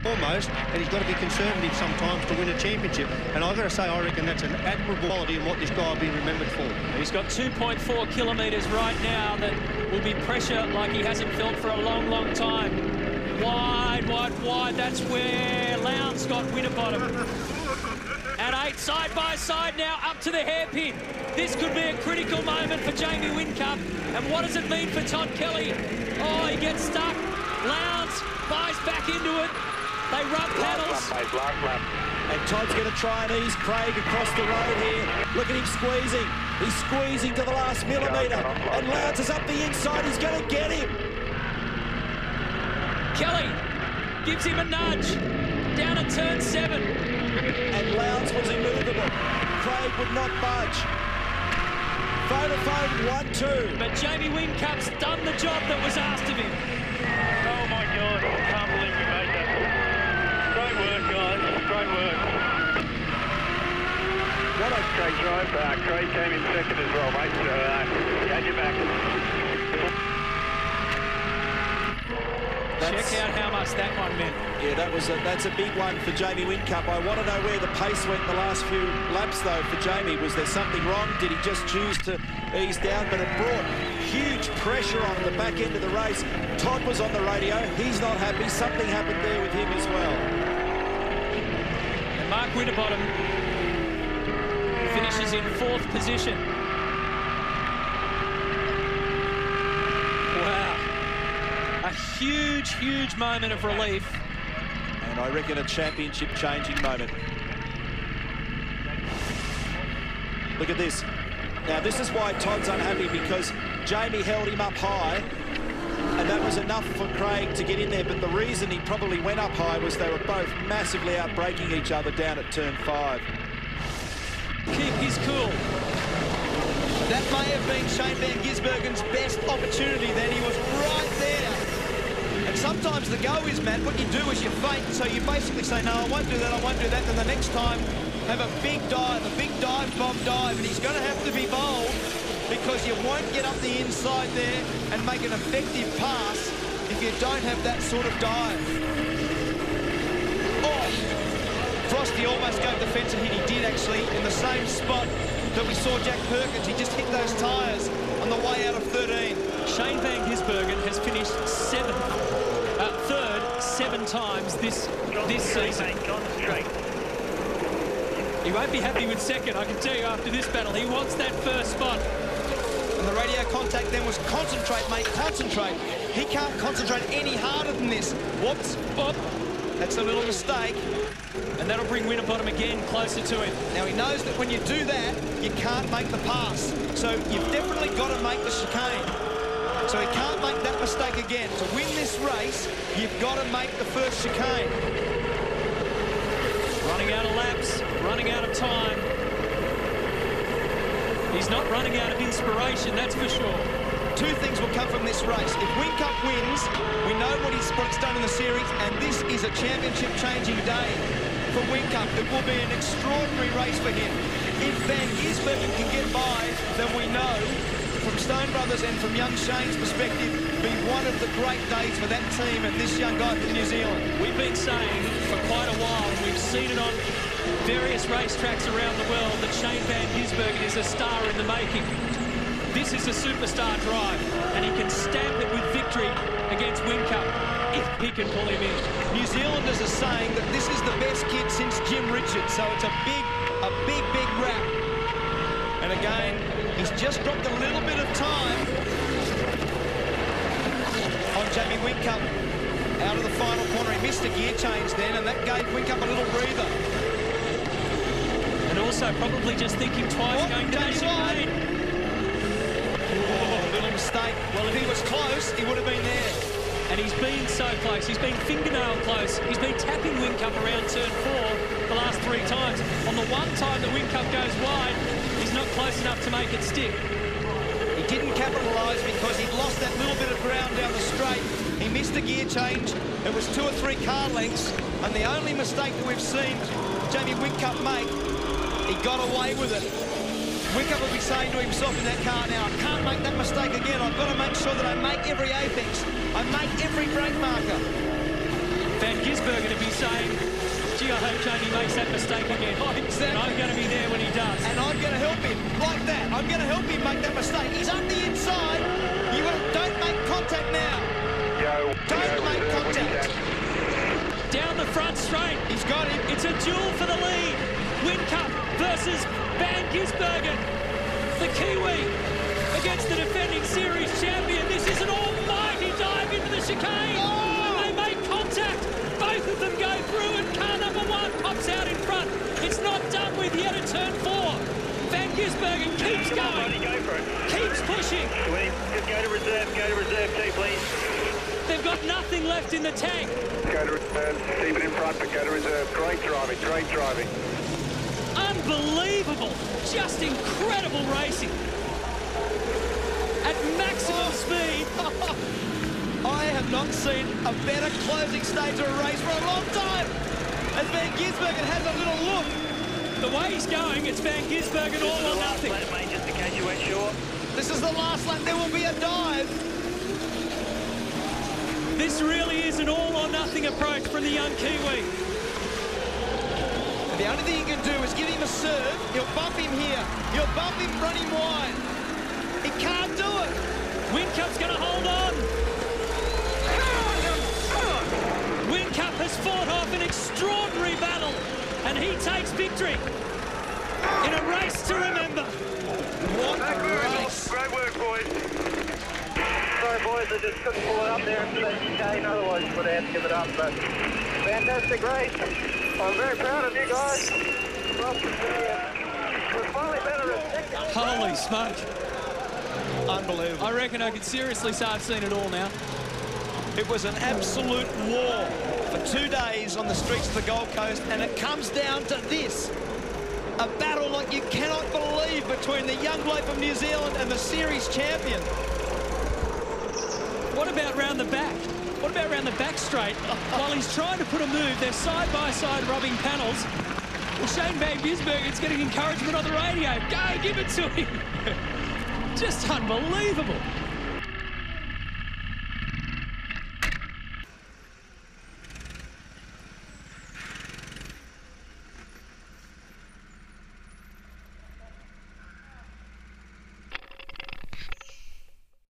almost, and he's got to be conservative sometimes to win a championship. And I've got to say, I reckon that's an admirable quality in what this guy will be remembered for. He's got 2.4 kilometres right now that will be pressure like he hasn't felt for a long, long time. Wide, wide, wide. That's where Lowndes got Winterbottom. At 8, side by side now, up to the hairpin. This could be a critical moment for Jamie Whincup. And what does it mean for Todd Kelly? Oh, he gets stuck. Lowndes buys back into it. They rub paddles. Last lap. And Todd's going to try and ease Craig across the road here. Look at him squeezing. He's squeezing to the last millimetre. And Lowndes is up the inside. He's going to get him. Kelly gives him a nudge down at turn 7. And Lowndes was immovable. Craig would not budge. Vodafone 1-2. But Jamie Whincup's done the job that was asked of him. Oh my God, I can't believe you made that. Great work, guys. Great work. What a great drive. Craig came in second as well, mate. So, you had your back. Check out how much that one meant. Yeah, that's a big one for Jamie Whincup. I want to know where the pace went the last few laps, though, for Jamie. Was there something wrong? Did he just choose to ease down? But it brought huge pressure on the back end of the race. Todd was on the radio. He's not happy. Something happened there with him as well. And Mark Winterbottom finishes in 4th position. Huge, huge moment of relief. And I reckon a championship-changing moment. Look at this. Now, this is why Todd's unhappy, because Jamie held him up high, and that was enough for Craig to get in there. But the reason he probably went up high was they were both massively out-braking each other down at turn 5. Keep his cool. That may have been Shane Van Gisbergen's best opportunity then. He was right there. And sometimes the go is, Matt, what you do is you feint, so you basically say, no, I won't do that, I won't do that, then the next time have a big dive bomb dive, and he's going to have to be bold because you won't get up the inside there and make an effective pass if you don't have that sort of dive. Oh! Frosty almost gave the fence a hit. He did, actually, in the same spot that we saw Jack Perkins. He just hit those tyres on the way out of 13. Shane Van Gisbergen has finished 3rd 7 times this season. He won't be happy with 2nd, I can tell you, after this battle. He wants that 1st spot. And the radio contact then was concentrate, mate, concentrate. He can't concentrate any harder than this. Whoops, whoop. That's a little mistake. And that'll bring Winterbottom again closer to him. Now, he knows that when you do that, you can't make the pass. So you've definitely got to make the chicane. So he can't make that mistake again. To win this race, you've got to make the first chicane. Running out of laps, running out of time. He's not running out of inspiration, that's for sure. 2 things will come from this race. If Whincup wins, we know what it's done in the series, and this is a championship-changing day for Whincup. It will be an extraordinary race for him. If Van Gisbergen can get by, then we know, from Stone Brothers and from young Shane's perspective, be one of the great days for that team and this young guy from New Zealand. We've been saying for quite a while, and we've seen it on various racetracks around the world, that Shane Van Gisbergen is a star in the making. This is a superstar drive, and he can stamp it with victory against Whincup if he can pull him in. New Zealanders are saying that this is the best kid since Jim Richards, so it's a big rap. And again, he's just dropped a little bit of time on Jamie Whincup out of the final corner. He missed a gear change then, and that gave Whincup a little breather. And also probably just thinking twice going down the lane. Oh, little mistake. Well, if he was close, he would have been there. And he's been so close. He's been fingernail close. He's been tapping Whincup around turn 4 the last 3 times. On the one time that Whincup goes wide, he's not close enough to make it stick. He didn't capitalise because he'd lost that little bit of ground down the straight. He missed a gear change. It was 2 or 3 car lengths. And the only mistake that we've seen Jamie Whincup make, he got away with it. Whincup will be saying to himself in that car now, I can't make that mistake again. I've got to make sure that I make every apex. I make every brake marker. Van Gisbergen to be saying, gee, I hope Jamie makes that mistake again. Exactly. And I'm going to be there when he does. And I'm going to help him like that. I'm going to help him make that mistake. He's up the inside. Don't make contact now. Don't make contact. Down the front straight. He's got him. It's a duel for the lead. Whincup versus Van Gisbergen. The Kiwi against the defending series champion. This is an almighty dive into the chicane. Oh! And they make contact. Both of them go through and car number 1 pops out in front. It's not done with yet at turn 4. Van Gisbergen keeps going. Go for it. Keeps pushing. Just go to reserve too, please. They've got nothing left in the tank. Go to reserve, keep it in front, but go to reserve. Great driving. Unbelievable. Just incredible racing. At maximum speed. I have not seen a better closing stage of a race for a long time. As Van Gisbergen has a little look. The way he's going, it's Van Gisbergen all or nothing. Mate, just in case you went short. This is the last lap. There will be a dive. This really is an all-or-nothing approach from the young Kiwi. The only thing he can do is give him a serve. He'll bump him here. He'll bump him, run him wide. He can't do it. Whincup's going to hold on. Whincup has fought off an extraordinary battle, and he takes victory in a race to remember. What a race. Great work, boys. Sorry, boys, I just couldn't pull it up there into that chicane, otherwise you would have to give it up, but fantastic race. I'm very proud of you guys. We're finally better at second. Holy smoke. Unbelievable. I reckon I could seriously say I've seen it all now. It was an absolute war for 2 days on the streets of the Gold Coast, and it comes down to this. A battle like you cannot believe between the young bloke from New Zealand and the series champion. What about round the back? What about round the back straight? While he's trying to put a move, they're side-by-side rubbing panels. Well, Shane Van Gisbergen's getting encouragement on the radio. Go, give it to him. Just unbelievable.